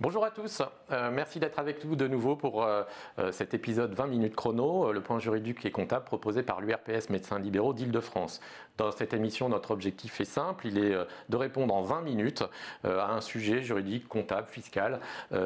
Bonjour à tous, merci d'être avec nous de nouveau pour cet épisode 20 minutes chrono, le point juridique et comptable proposé par l'URPS Médecins Libéraux d'Île-de-France. Dans cette émission, notre objectif est simple, il est de répondre en 20 minutes à un sujet juridique, comptable, fiscal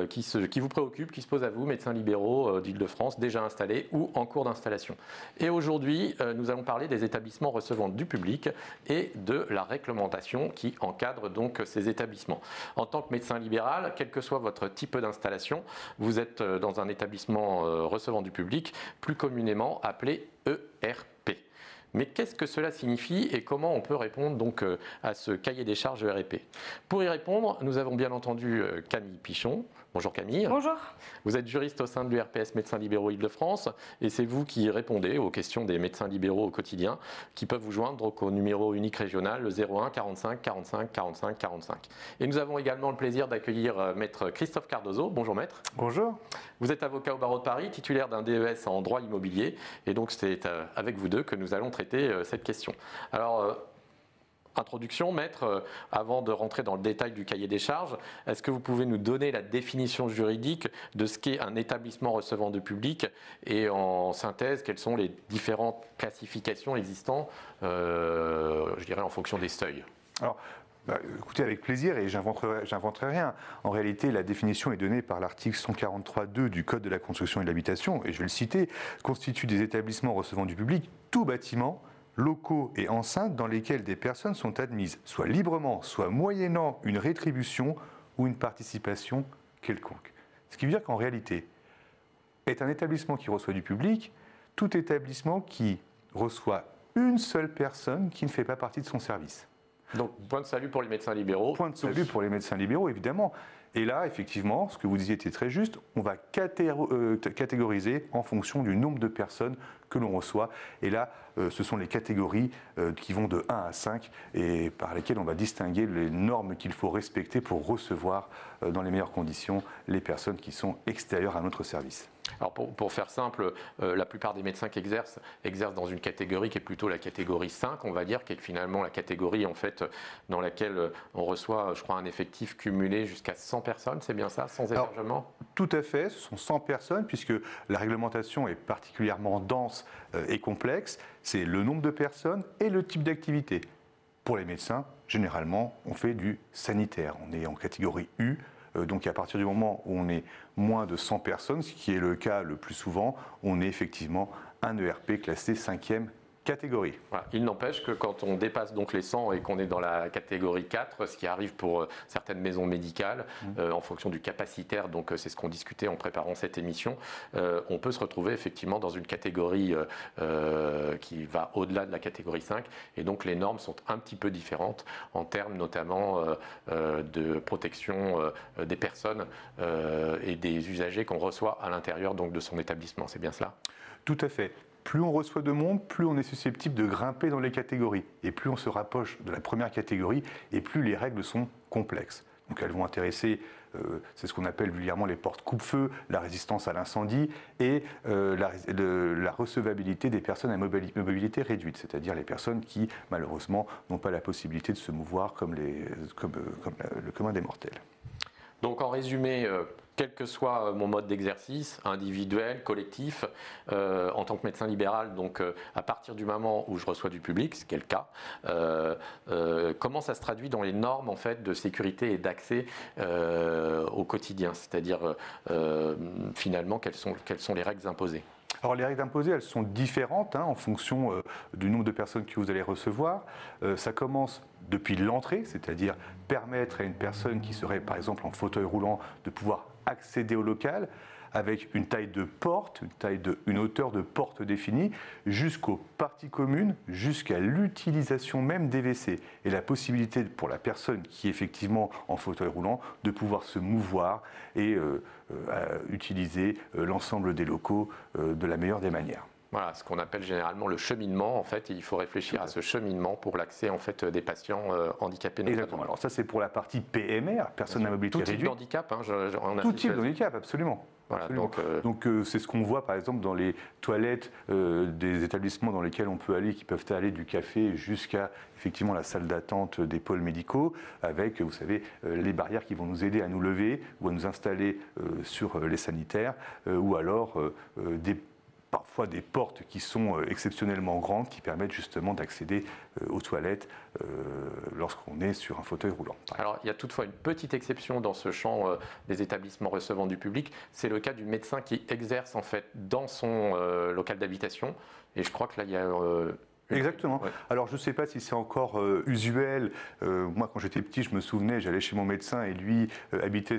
qui vous préoccupe, qui se pose à vous, médecins libéraux d'Île-de-France, déjà installés ou en cours d'installation. Et aujourd'hui, nous allons parler des établissements recevant du public et de la réglementation qui encadre donc ces établissements. En tant que médecin libéral, quel que soit votre type d'installation, vous êtes dans un établissement recevant du public, plus communément appelé ERP. Mais qu'est-ce que cela signifie et comment on peut répondre donc à ce cahier des charges ERP? Pour y répondre, nous avons bien entendu Camille Pichon. Bonjour Camille. Bonjour. Vous êtes juriste au sein de l'URPS Médecins Libéraux Île-de-France et c'est vous qui répondez aux questions des médecins libéraux au quotidien qui peuvent vous joindre au numéro unique régional, le 01 45 45 45 45. Et nous avons également le plaisir d'accueillir maître Christophe Cardozo. Bonjour maître. Bonjour. Vous êtes avocat au barreau de Paris, titulaire d'un DES en droit immobilier et donc c'est avec vous deux que nous allons traiter cette question. Alors, introduction, maître, avant de rentrer dans le détail du cahier des charges, est-ce que vous pouvez nous donner la définition juridique de ce qu'est un établissement recevant du public et en synthèse, quelles sont les différentes classifications existantes, je dirais en fonction des seuils? Alors, écoutez, avec plaisir, et j'inventerai rien. En réalité, la définition est donnée par l'article 143.2 du Code de la construction et de l'habitation, et je vais le citer, constitue des établissements recevant du public tout bâtiment, locaux et enceintes dans lesquels des personnes sont admises, soit librement, soit moyennant une rétribution ou une participation quelconque. Ce qui veut dire qu'en réalité, est un établissement qui reçoit du public, tout établissement qui reçoit une seule personne qui ne fait pas partie de son service. Donc, point de salut pour les médecins libéraux. Point de salut pour les médecins libéraux, évidemment. Et là, effectivement, ce que vous disiez était très juste, on va catégoriser en fonction du nombre de personnes que l'on reçoit. Et là, ce sont les catégories qui vont de 1 à 5 et par lesquelles on va distinguer les normes qu'il faut respecter pour recevoir dans les meilleures conditions les personnes qui sont extérieures à notre service. Alors pour faire simple, la plupart des médecins qui exercent dans une catégorie qui est plutôt la catégorie 5, on va dire, qui est finalement la catégorie en fait dans laquelle on reçoit, je crois, un effectif cumulé jusqu'à 100 personnes, c'est bien ça, sans hébergement? Alors, tout à fait, ce sont 100 personnes puisque la réglementation est particulièrement dense et complexe, c'est le nombre de personnes et le type d'activité. Pour les médecins, généralement, on fait du sanitaire, on est en catégorie U. Donc à partir du moment où on est moins de 100 personnes, ce qui est le cas le plus souvent, on est effectivement un ERP classé 5e catégorie. Voilà. Il n'empêche que quand on dépasse donc les 100 et qu'on est dans la catégorie 4, ce qui arrive pour certaines maisons médicales, en fonction du capacitaire, donc c'est ce qu'on discutait en préparant cette émission, on peut se retrouver effectivement dans une catégorie qui va au-delà de la catégorie 5 et donc les normes sont un petit peu différentes en termes notamment de protection des personnes et des usagers qu'on reçoit à l'intérieur donc de son établissement, c'est bien cela? Tout à fait. Plus on reçoit de monde, plus on est susceptible de grimper dans les catégories. Et plus on se rapproche de la première catégorie, et plus les règles sont complexes. Donc elles vont intéresser, c'est ce qu'on appelle vulgairement les portes coupe-feu, la résistance à l'incendie et la recevabilité des personnes à mobilité réduite, c'est-à-dire les personnes qui, malheureusement, n'ont pas la possibilité de se mouvoir comme le commun des mortels. Donc en résumé, quel que soit mon mode d'exercice, individuel, collectif, en tant que médecin libéral, donc à partir du moment où je reçois du public, ce qui est le cas, comment ça se traduit dans les normes en fait de sécurité et d'accès au quotidien, c'est-à-dire finalement quelles sont les règles imposées? Alors les règles imposées, elles sont différentes en fonction du nombre de personnes que vous allez recevoir. Ça commence depuis l'entrée, c'est-à-dire permettre à une personne qui serait par exemple en fauteuil roulant de pouvoir accéder au local avec une taille de porte, une hauteur de porte définie, jusqu'aux parties communes, jusqu'à l'utilisation même des WC. Et la possibilité pour la personne qui est effectivement en fauteuil roulant de pouvoir se mouvoir et utiliser l'ensemble des locaux de la meilleure des manières. Voilà, ce qu'on appelle généralement le cheminement, en fait, et il faut réfléchir à ce cheminement pour l'accès en fait des patients handicapés. Exactement. Alors ça c'est pour la partie PMR, personne à mobilité réduite. Tout type de handicap, Tout type de handicap, absolument. Voilà, donc c'est ce qu'on voit par exemple dans les toilettes des établissements dans lesquels on peut aller, qui peuvent aller du café jusqu'à effectivement la salle d'attente des pôles médicaux, avec, vous savez, les barrières qui vont nous aider à nous lever ou à nous installer sur les sanitaires, ou alors parfois des portes qui sont exceptionnellement grandes, qui permettent justement d'accéder aux toilettes lorsqu'on est sur un fauteuil roulant. Alors, il y a toutefois une petite exception dans ce champ des établissements recevant du public. C'est le cas du médecin qui exerce en fait dans son local d'habitation. Et je crois que là, il y a... Exactement. Ouais. Alors je ne sais pas si c'est encore usuel. Moi, quand j'étais petit, je me souvenais, j'allais chez mon médecin et lui habitait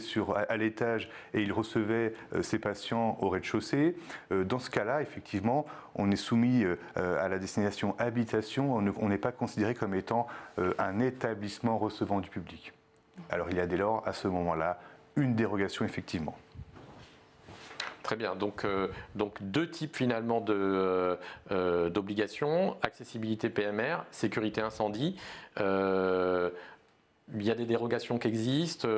à l'étage et il recevait ses patients au rez-de-chaussée. Dans ce cas-là, effectivement, on est soumis à la désignation habitation. On n'est pas considéré comme étant un établissement recevant du public. Alors il y a dès lors, à ce moment-là, une dérogation, effectivement. Très bien, donc deux types finalement d'obligations, accessibilité PMR, sécurité incendie. Il y a des dérogations qui existent,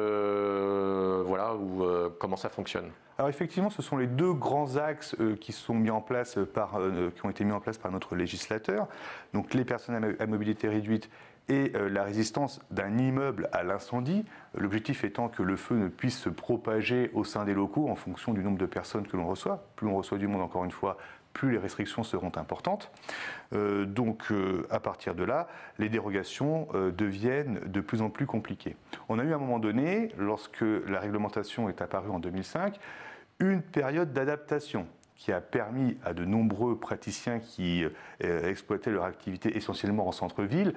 comment ça fonctionne? Alors effectivement, ce sont les deux grands axes qui ont été mis en place par notre législateur. Donc les personnes à mobilité réduite et la résistance d'un immeuble à l'incendie, l'objectif étant que le feu ne puisse se propager au sein des locaux en fonction du nombre de personnes que l'on reçoit. Plus on reçoit du monde, encore une fois, plus les restrictions seront importantes. À partir de là, les dérogations deviennent de plus en plus compliquées. On a eu à un moment donné, lorsque la réglementation est apparue en 2005, une période d'adaptation qui a permis à de nombreux praticiens qui exploitaient leur activité essentiellement en centre-ville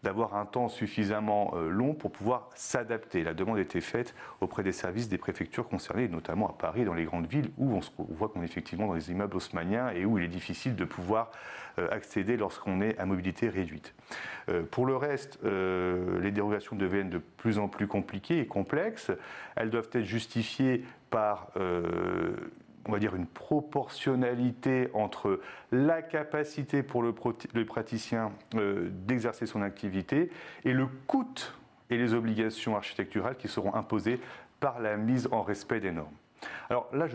d'avoir un temps suffisamment long pour pouvoir s'adapter. La demande était faite auprès des services des préfectures concernées, notamment à Paris, dans les grandes villes, où on voit qu'on est effectivement dans les immeubles haussmanniens et où il est difficile de pouvoir accéder lorsqu'on est à mobilité réduite. Pour le reste, les dérogations deviennent de plus en plus compliquées et complexes. Elles doivent être justifiées par on va dire une proportionnalité entre la capacité pour le praticien d'exercer son activité et le coût et les obligations architecturales qui seront imposées par la mise en respect des normes. Alors là,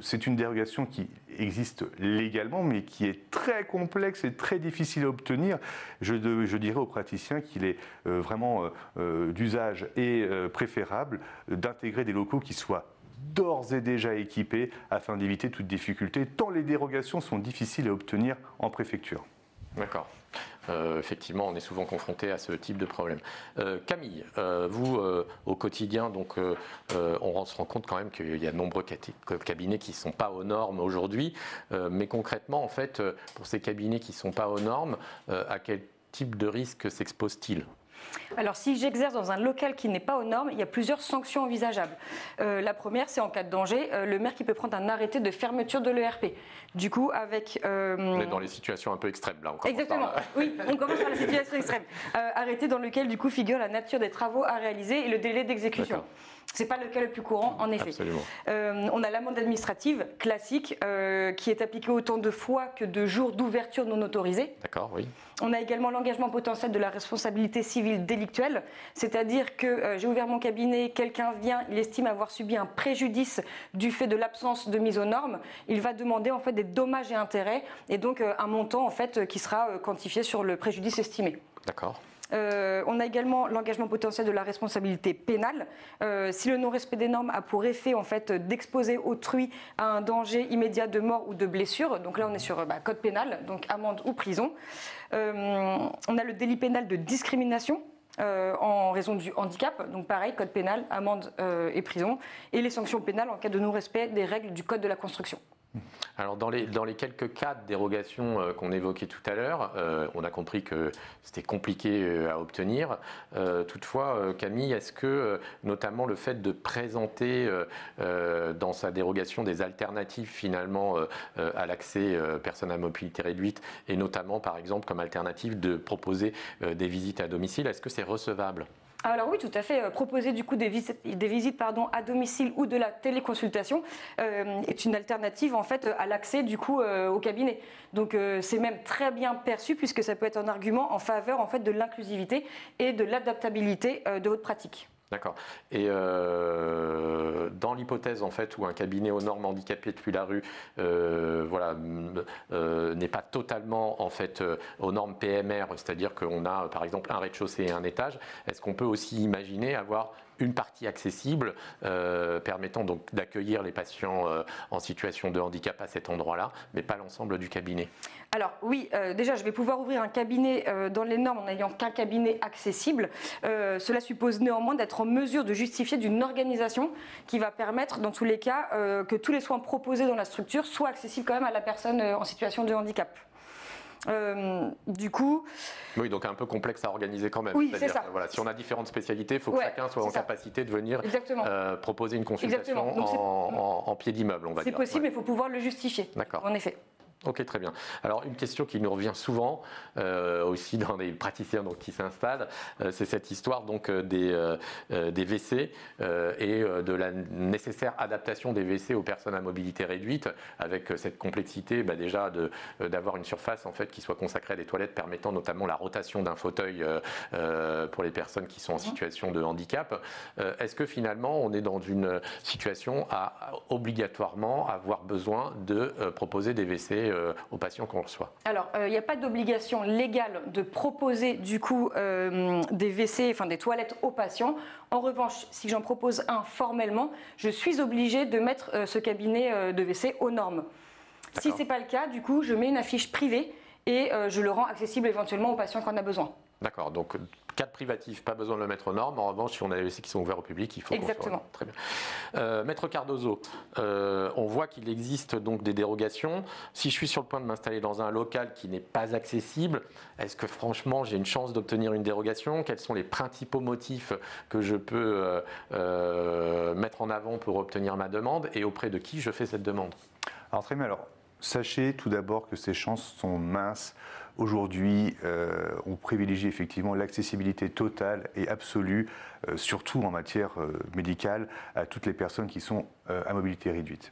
c'est une dérogation qui existe légalement, mais qui est très complexe et très difficile à obtenir. Je dirais aux praticiens qu'il est vraiment d'usage et préférable d'intégrer des locaux qui soient d'ores et déjà équipés afin d'éviter toute difficulté, tant les dérogations sont difficiles à obtenir en préfecture. D'accord. Effectivement, on est souvent confronté à ce type de problème. Camille, vous, au quotidien, donc, on se rend compte quand même qu'il y a de nombreux cabinets qui ne sont pas aux normes aujourd'hui. Mais concrètement, en fait, pour ces cabinets qui ne sont pas aux normes, à quel type de risque s'exposent-ils ? Alors, si j'exerce dans un local qui n'est pas aux normes, il y a plusieurs sanctions envisageables. La première, c'est en cas de danger, le maire qui peut prendre un arrêté de fermeture de l'ERP. Du coup, avec... On est dans les situations un peu extrêmes, là. Exactement, oui, on commence par la situation extrême. Arrêté dans lequel, du coup, figure la nature des travaux à réaliser et le délai d'exécution. Ce n'est pas le cas le plus courant, en effet. Absolument. On a l'amende administrative classique qui est appliquée autant de fois que de jours d'ouverture non autorisés. D'accord, oui. On a également l'engagement potentiel de la responsabilité civile délictuelle, c'est-à-dire que j'ai ouvert mon cabinet, quelqu'un vient, il estime avoir subi un préjudice du fait de l'absence de mise aux normes, il va demander en fait des dommages et intérêts et donc un montant en fait qui sera quantifié sur le préjudice estimé. D'accord. On a également l'engagement potentiel de la responsabilité pénale. Si le non-respect des normes a pour effet en fait, d'exposer autrui à un danger immédiat de mort ou de blessure, donc là on est sur code pénal, donc amende ou prison. On a le délit pénal de discrimination. En raison du handicap, donc pareil, code pénal, amende et prison, et les sanctions pénales en cas de non-respect des règles du code de la construction. Alors dans les quelques cas de dérogation qu'on évoquait tout à l'heure, on a compris que c'était compliqué à obtenir. Toutefois, Camille, est-ce que notamment le fait de présenter dans sa dérogation des alternatives finalement à l'accès personnes à mobilité réduite et notamment par exemple comme alternative de proposer des visites à domicile, est-ce que c'est recevable ? Alors oui, tout à fait. Proposer du coup des visites à domicile ou de la téléconsultation est une alternative en fait à l'accès du coup au cabinet. Donc c'est même très bien perçu puisque ça peut être un argument en faveur en fait de l'inclusivité et de l'adaptabilité de votre pratique. D'accord. Et dans l'hypothèse en fait où un cabinet aux normes handicapées depuis la rue n'est pas totalement en fait aux normes PMR, c'est-à-dire qu'on a par exemple un rez-de-chaussée et un étage, est-ce qu'on peut aussi imaginer avoir une partie accessible permettant donc d'accueillir les patients en situation de handicap à cet endroit-là, mais pas l'ensemble du cabinet? Alors oui, déjà je vais pouvoir ouvrir un cabinet dans les normes en n'ayant qu'un cabinet accessible. Cela suppose néanmoins d'être en mesure de justifier d'une organisation qui va permettre dans tous les cas que tous les soins proposés dans la structure soient accessibles quand même à la personne en situation de handicap. Du coup... Oui, donc un peu complexe à organiser quand même. Oui, c'est ça. Voilà, si on a différentes spécialités, il faut que chacun soit en capacité de venir proposer une consultation en pied d'immeuble, on va dire. C'est possible, mais il faut pouvoir le justifier. D'accord. En effet. Ok, très bien. Alors une question qui nous revient souvent aussi dans les praticiens donc, qui s'installent, c'est cette histoire donc des WC et de la nécessaire adaptation des WC aux personnes à mobilité réduite, avec cette complexité déjà d'avoir une surface en fait qui soit consacrée à des toilettes permettant notamment la rotation d'un fauteuil pour les personnes qui sont en situation de handicap. Est-ce que finalement on est dans une situation à obligatoirement avoir besoin de proposer des WC aux patients qu'on reçoit? Alors, il n'y a pas d'obligation légale de proposer du coup des WC, enfin des toilettes aux patients. En revanche, si j'en propose un formellement, je suis obligée de mettre ce cabinet de WC aux normes. Si ce n'est pas le cas, du coup, je mets une affiche privée et je le rends accessible éventuellement aux patients qui en ont besoin. D'accord, donc cadre privatif, pas besoin de le mettre aux normes. En revanche, si on a des WC qui sont ouverts au public, il faut qu'on soit... Très bien. Maître Cardozo, on voit qu'il existe donc des dérogations. Si je suis sur le point de m'installer dans un local qui n'est pas accessible, est-ce que franchement j'ai une chance d'obtenir une dérogation? Quels sont les principaux motifs que je peux mettre en avant pour obtenir ma demande et auprès de qui je fais cette demande? Alors très bien, alors sachez tout d'abord que ces chances sont minces. Aujourd'hui, on privilégie effectivement l'accessibilité totale et absolue, surtout en matière médicale, à toutes les personnes qui sont à mobilité réduite.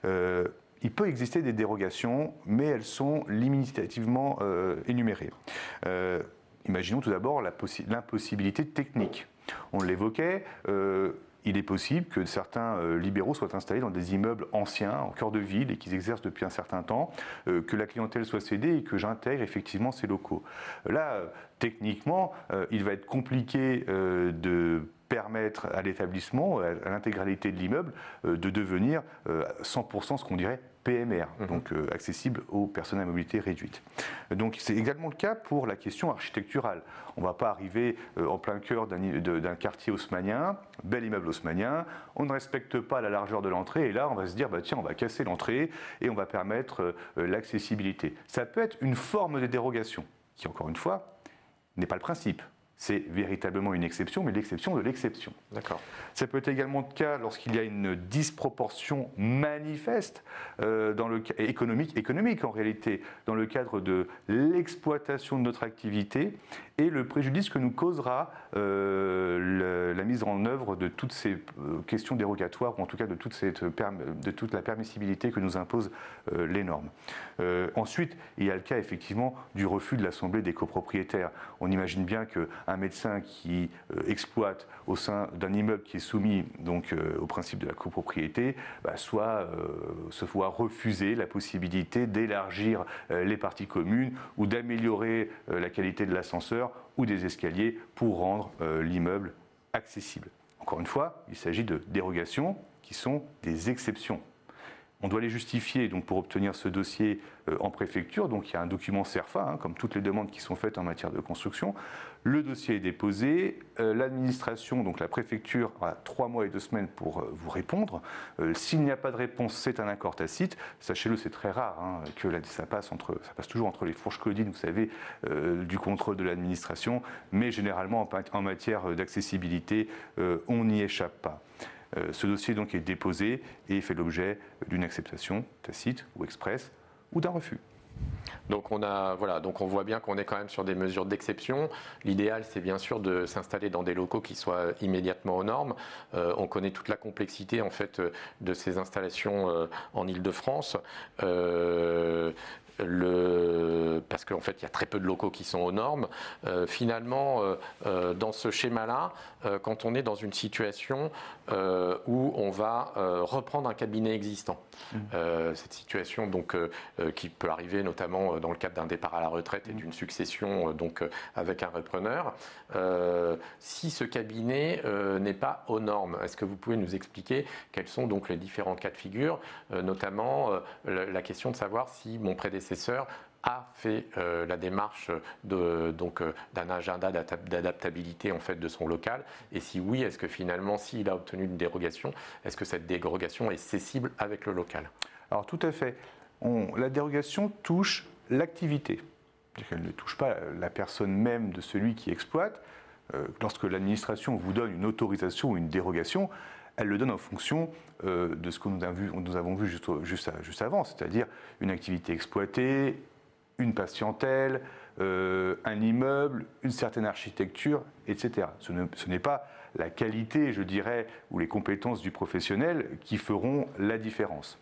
Il peut exister des dérogations, mais elles sont limitativement énumérées. Imaginons tout d'abord l'impossibilité technique. On l'évoquait. Il est possible que certains libéraux soient installés dans des immeubles anciens, en cœur de ville, et qu'ils exercent depuis un certain temps, que la clientèle soit cédée et que j'intègre effectivement ces locaux. Là, techniquement, il va être compliqué de permettre à l'établissement, à l'intégralité de l'immeuble, de devenir 100% ce qu'on dirait PMR, donc accessible aux personnes à mobilité réduite. Donc c'est également le cas pour la question architecturale. On ne va pas arriver en plein cœur d'un quartier haussmannien, bel immeuble haussmannien, on ne respecte pas la largeur de l'entrée et là on va se dire bah, tiens on va casser l'entrée et on va permettre l'accessibilité. Ça peut être une forme de dérogation qui encore une fois n'est pas le principe. C'est véritablement une exception, mais l'exception de l'exception. D'accord. Ça peut être également le cas lorsqu'il y a une disproportion manifeste économique en réalité, dans le cadre de l'exploitation de notre activité et le préjudice que nous causera la mise en œuvre de toutes ces questions dérogatoires, ou en tout cas de toute la permissibilité que nous imposent les normes. Ensuite, il y a le cas effectivement du refus de l'Assemblée des copropriétaires. On imagine bien qu'un médecin qui exploite au sein d'un immeuble qui est soumis donc, au principe de la copropriété se voit refuser la possibilité d'élargir les parties communes ou d'améliorer la qualité de l'ascenseur ou des escaliers pour rendre l'immeuble accessible. Encore une fois, il s'agit de dérogations qui sont des exceptions. On doit les justifier donc, pour obtenir ce dossier en préfecture. Donc il y a un document CERFA, comme toutes les demandes qui sont faites en matière de construction. Le dossier est déposé. L'administration, donc la préfecture, a 3 mois et 2 semaines pour vous répondre. S'il n'y a pas de réponse, c'est un accord tacite. Sachez-le, c'est très rare que ça passe toujours entre les fourches codines, vous savez, du contrôle de l'administration. Mais généralement, en matière d'accessibilité, on n'y échappe pas. Ce dossier donc est déposé et fait l'objet d'une acceptation tacite ou expresse ou d'un refus. Donc on voit bien qu'on est quand même sur des mesures d'exception. L'idéal, c'est bien sûr de s'installer dans des locaux qui soient immédiatement aux normes. On connaît toute la complexité en fait de ces installations en Île-de-France. parce qu'en fait il y a très peu de locaux qui sont aux normes, finalement dans ce schéma-là, quand on est dans une situation où on va reprendre un cabinet existant, cette situation donc, qui peut arriver notamment dans le cadre d'un départ à la retraite et d'une succession donc, avec un repreneur, si ce cabinet n'est pas aux normes, est-ce que vous pouvez nous expliquer quels sont donc les différents cas de figure, notamment la question de savoir si mon prédécesseur a fait la démarche d'un agenda d'adaptabilité en fait de son local, et si oui, est-ce que finalement s'il a obtenu une dérogation, est-ce que cette dérogation est cessible avec le local? Alors tout à fait. La dérogation touche l'activité. Elle ne touche pas la personne même de celui qui exploite. Lorsque l'administration vous donne une autorisation ou une dérogation, elle le donne en fonction de ce que nous avons vu juste avant, c'est-à-dire une activité exploitée, une patientèle, un immeuble, une certaine architecture, etc. Ce n'est pas la qualité, je dirais, ou les compétences du professionnel qui feront la différence.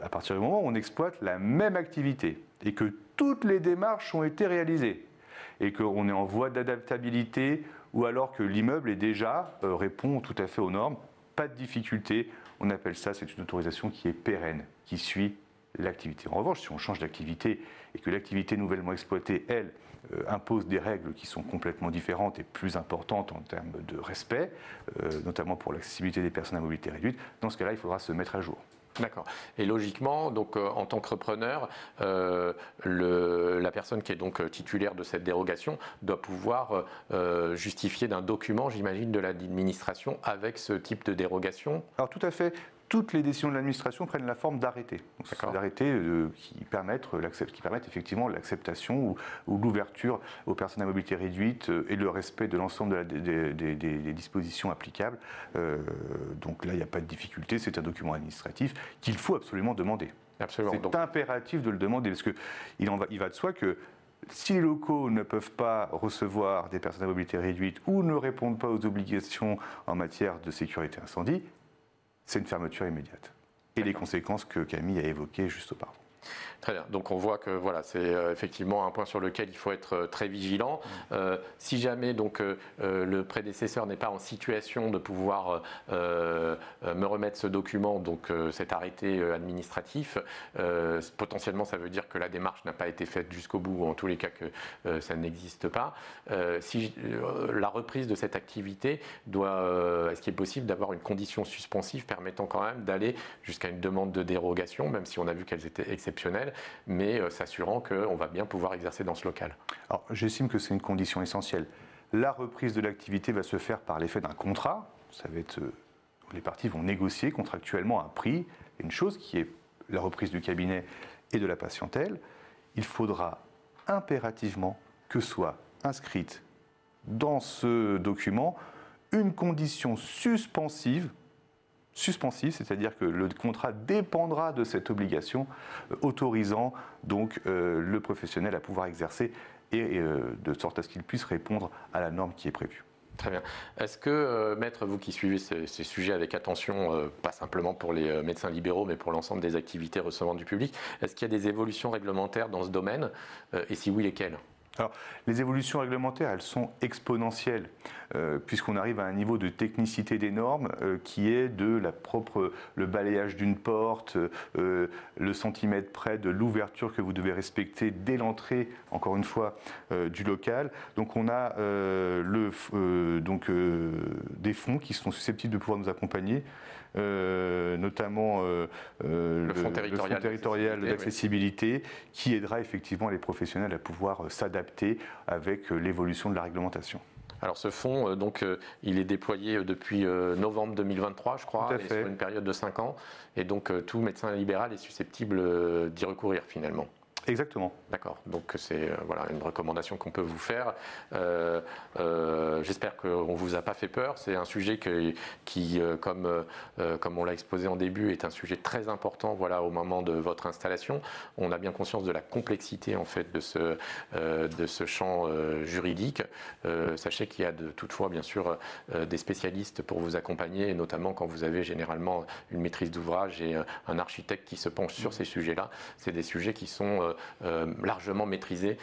À partir du moment où on exploite la même activité et que toutes les démarches ont été réalisées et qu'on est en voie d'adaptabilité ou alors que l'immeuble est déjà répond tout à fait aux normes, pas de difficulté, on appelle ça, c'est une autorisation qui est pérenne, qui suit l'activité. En revanche, si on change d'activité et que l'activité nouvellement exploitée, elle, impose des règles qui sont complètement différentes et plus importantes en termes de respect, notamment pour l'accessibilité des personnes à mobilité réduite, dans ce cas-là, il faudra se mettre à jour. D'accord. Et logiquement, donc, en tant que repreneur, la personne qui est donc titulaire de cette dérogation doit pouvoir justifier d'un document, j'imagine, de l'administration avec ce type de dérogation. Alors tout à fait. Toutes les décisions de l'administration prennent la forme d'arrêtés. D'arrêtés qui permettent effectivement l'acceptation ou l'ouverture aux personnes à mobilité réduite et le respect de l'ensemble des dispositions applicables. Donc là, il n'y a pas de difficulté, c'est un document administratif qu'il faut absolument demander. Absolument. C'est impératif de le demander parce qu'il va de soi que si les locaux ne peuvent pas recevoir des personnes à mobilité réduite ou ne répondent pas aux obligations en matière de sécurité incendie, c'est une fermeture immédiate. Et les conséquences que Camille a évoquées juste auparavant. Très bien. Donc on voit que voilà, c'est effectivement un point sur lequel il faut être très vigilant. Si jamais donc le prédécesseur n'est pas en situation de pouvoir me remettre ce document, donc cet arrêté administratif, potentiellement ça veut dire que la démarche n'a pas été faite jusqu'au bout, ou en tous les cas que ça n'existe pas. Si la reprise de cette activité est-ce qu'il est possible d'avoir une condition suspensive permettant quand même d'aller jusqu'à une demande de dérogation, même si on a vu qu'elles étaient exceptionnelles, mais s'assurant qu'on va bien pouvoir exercer dans ce local? Alors, j'estime que c'est une condition essentielle. La reprise de l'activité va se faire par l'effet d'un contrat. Ça va être, les parties vont négocier contractuellement un prix, une chose qui est la reprise du cabinet et de la patientèle. Il faudra impérativement que soit inscrite dans ce document une condition suspensive, c'est-à-dire que le contrat dépendra de cette obligation, autorisant donc le professionnel à pouvoir exercer et de sorte à ce qu'il puisse répondre à la norme qui est prévue. Très bien. Est-ce que, maître, vous qui suivez ces sujets avec attention, pas simplement pour les médecins libéraux, mais pour l'ensemble des activités recevant du public, est-ce qu'il y a des évolutions réglementaires dans ce domaine, et si oui, lesquelles? Alors, les évolutions réglementaires, elles sont exponentielles, puisqu'on arrive à un niveau de technicité des normes qui est de le balayage d'une porte, le centimètre près de l'ouverture que vous devez respecter dès l'entrée, encore une fois, du local. Donc, on a des fonds qui sont susceptibles de pouvoir nous accompagner. Notamment le fonds territorial d'accessibilité, qui aidera effectivement les professionnels à pouvoir s'adapter avec l'évolution de la réglementation. Alors ce fonds, il est déployé depuis novembre 2023, je crois, et sur une période de 5 ans, et donc tout médecin libéral est susceptible d'y recourir finalement. Exactement. D'accord, donc c'est voilà, une recommandation qu'on peut vous faire. J'espère qu'on ne vous a pas fait peur. C'est un sujet qui comme on l'a exposé en début, est un sujet très important voilà, au moment de votre installation. On a bien conscience de la complexité en fait, de ce champ juridique. Sachez qu'il y a toutefois bien sûr des spécialistes pour vous accompagner, et notamment quand vous avez généralement une maîtrise d'ouvrage et un architecte qui se penche sur ces sujets-là. C'est des sujets qui sont largement maîtrisé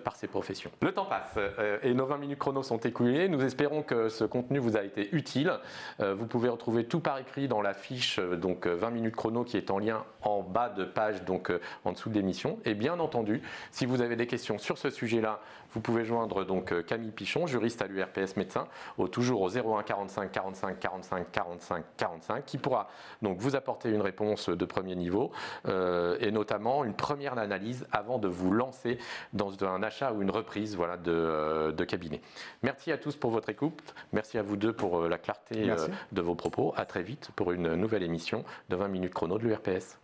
par ces professions. Le temps passe et nos 20 minutes chrono sont écoulées. Nous espérons que ce contenu vous a été utile. Vous pouvez retrouver tout par écrit dans la fiche donc 20 minutes chrono qui est en lien en bas de page, donc en dessous de l'émission. Et bien entendu, si vous avez des questions sur ce sujet-là, vous pouvez joindre donc Camille Pichon, juriste à l'URPS Médecins, toujours au 01 45 45 45 45 45, qui pourra donc vous apporter une réponse de premier niveau et notamment une première analyse avant de vous lancer dans un achat ou une reprise de cabinet. Merci à tous pour votre écoute. Merci à vous deux pour la clarté de vos propos. À très vite pour une nouvelle émission de 20 minutes chrono de l'URPS.